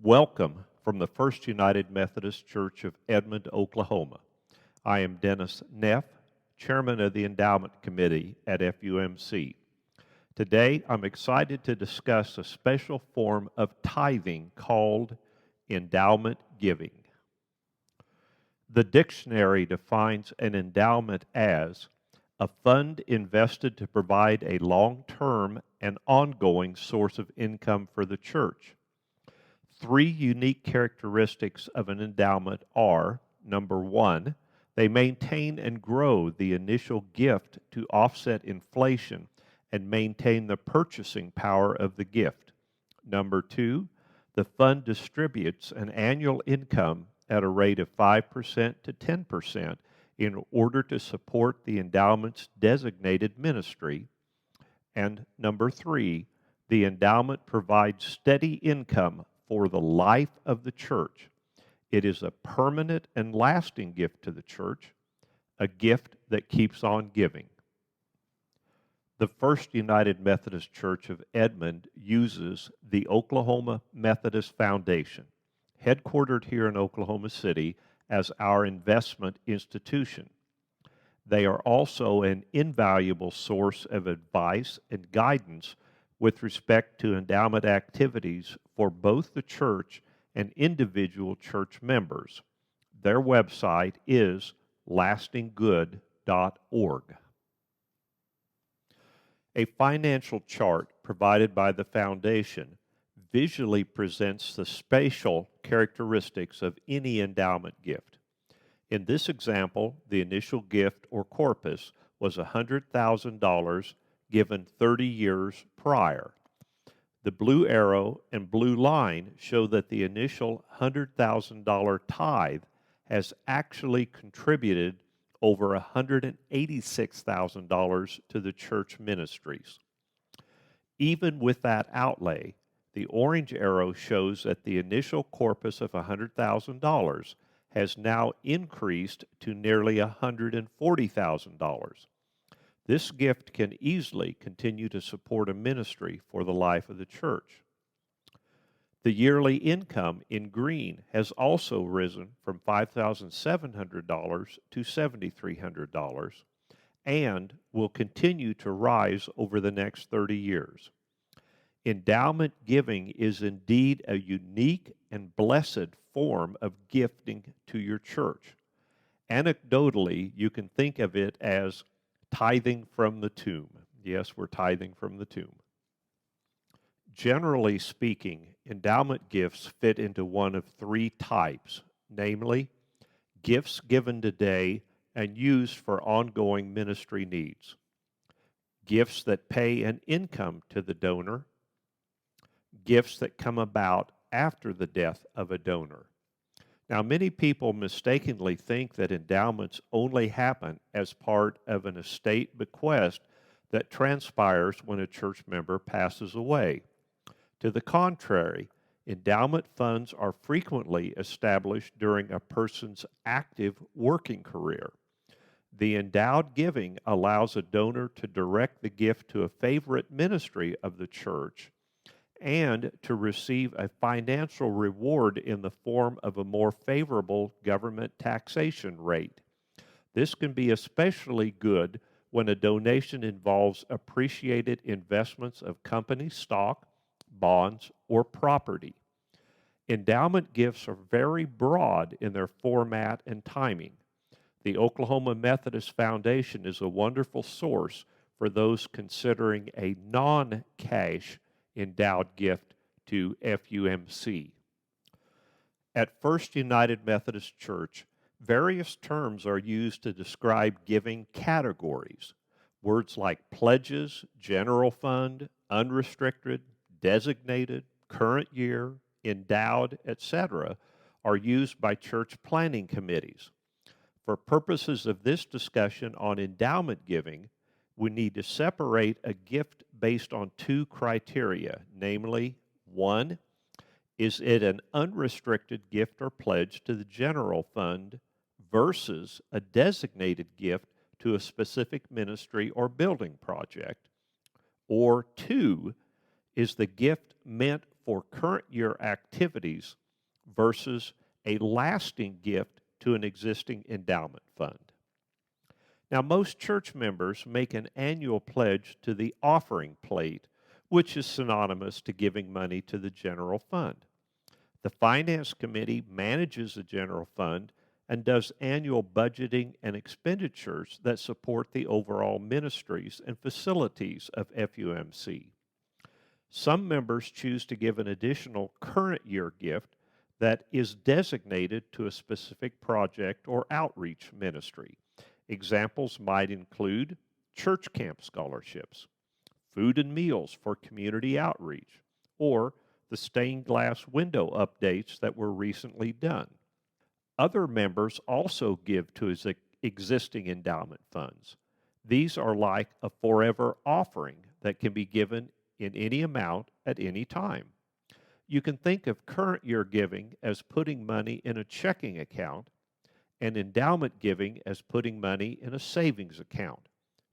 Welcome from the First United Methodist Church of Edmond, Oklahoma. I am Dennis Neff, Chairman of the Endowment Committee at FUMC. Today, I'm excited to discuss a special form of tithing called endowment giving. The dictionary defines an endowment as a fund invested to provide a long-term and ongoing source of income for the church. Three unique characteristics of an endowment are, number one, they maintain and grow the initial gift to offset inflation and maintain the purchasing power of the gift. Number two, the fund distributes an annual income at a rate of 5% to 10% in order to support the endowment's designated ministry. And number three, the endowment provides steady income for the life of the church. It is a permanent and lasting gift to the church, a gift that keeps on giving. The First United Methodist Church of Edmond uses the Oklahoma Methodist Foundation, headquartered here in Oklahoma City, as our investment institution. They are also an invaluable source of advice and guidance with respect to endowment activities for both the church and individual church members. Their website is lastinggood.org. A financial chart provided by the foundation visually presents the spatial characteristics of any endowment gift. In this example, the initial gift or corpus was $100,000 given 30 years prior. The blue arrow and blue line show that the initial $100,000 tithe has actually contributed over $186,000 to the church ministries. Even with that outlay, the orange arrow shows that the initial corpus of $100,000 has now increased to nearly $140,000. This gift can easily continue to support a ministry for the life of the church. The yearly income in green has also risen from $5,700 to $7,300 and will continue to rise over the next 30 years. Endowment giving is indeed a unique and blessed form of gifting to your church. Anecdotally, you can think of it as tithing from the tomb. Yes, we're tithing from the tomb. Generally speaking, endowment gifts fit into one of three types, namely, gifts given today and used for ongoing ministry needs, gifts that pay an income to the donor, gifts that come about after the death of a donor. Now, many people mistakenly think that endowments only happen as part of an estate bequest that transpires when a church member passes away. To the contrary, endowment funds are frequently established during a person's active working career. The endowed giving allows a donor to direct the gift to a favorite ministry of the church and to receive a financial reward in the form of a more favorable government taxation rate. This can be especially good when a donation involves appreciated investments of company stock, bonds, or property. Endowment gifts are very broad in their format and timing. The Oklahoma Methodist Foundation is a wonderful source for those considering a non-cash endowed gift to FUMC. At First United Methodist Church, various terms are used to describe giving categories. Words like pledges, general fund, unrestricted, designated, current year, endowed, etc., are used by church planning committees. For purposes of this discussion on endowment giving, we need to separate a gift based on two criteria, namely, one, is it an unrestricted gift or pledge to the general fund versus a designated gift to a specific ministry or building project? Or two, is the gift meant for current year activities versus a lasting gift to an existing endowment fund. Now, most church members make an annual pledge to the offering plate, which is synonymous to giving money to the general fund. The Finance Committee manages the general fund and does annual budgeting and expenditures that support the overall ministries and facilities of FUMC. Some members choose to give an additional current year gift that is designated to a specific project or outreach ministry. Examples might include church camp scholarships, food and meals for community outreach, or the stained glass window updates that were recently done. Other members also give to his existing endowment funds. These are like a forever offering that can be given in any amount at any time. You can think of current year giving as putting money in a checking account and endowment giving as putting money in a savings account.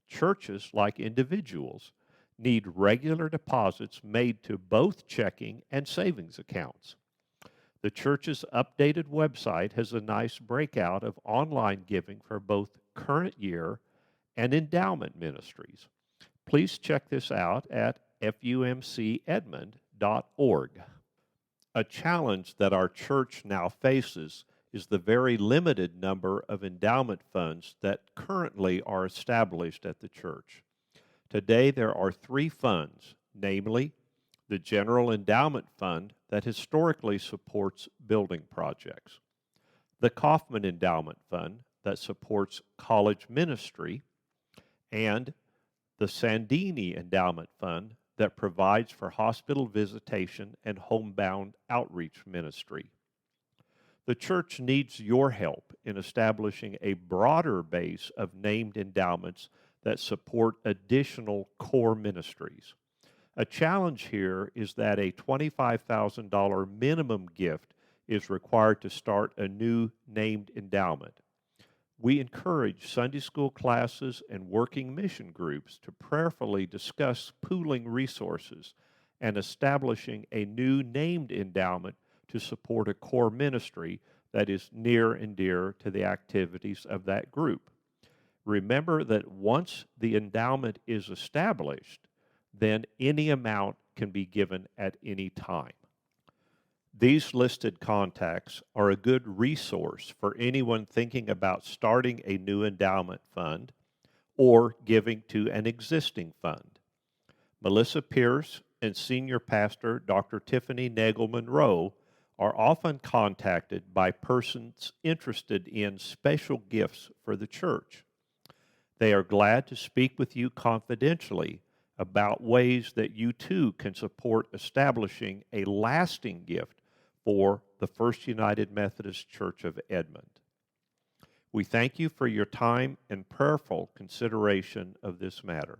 Churches, like individuals, need regular deposits made to both checking and savings accounts. The church's updated website has a nice breakout of online giving for both current year and endowment ministries. Please check this out at fumcedmond.org. A challenge that our church now faces is the very limited number of endowment funds that currently are established at the church. Today there are 3 funds, namely the General Endowment Fund that historically supports building projects, the Kaufman Endowment Fund that supports college ministry, and the Sandini Endowment Fund that provides for hospital visitation and homebound outreach ministry. The church needs your help in establishing a broader base of named endowments that support additional core ministries. A challenge here is that a $25,000 minimum gift is required to start a new named endowment. We encourage Sunday school classes and working mission groups to prayerfully discuss pooling resources and establishing a new named endowment to support a core ministry that is near and dear to the activities of that group. Remember that once the endowment is established, then any amount can be given at any time. These listed contacts are a good resource for anyone thinking about starting a new endowment fund or giving to an existing fund. Melissa Pierce and Senior Pastor Dr. Tiffany Nagel-Monroe are often contacted by persons interested in special gifts for the church. They are glad to speak with you confidentially about ways that you too can support establishing a lasting gift for the First United Methodist Church of Edmond. We thank you for your time and prayerful consideration of this matter.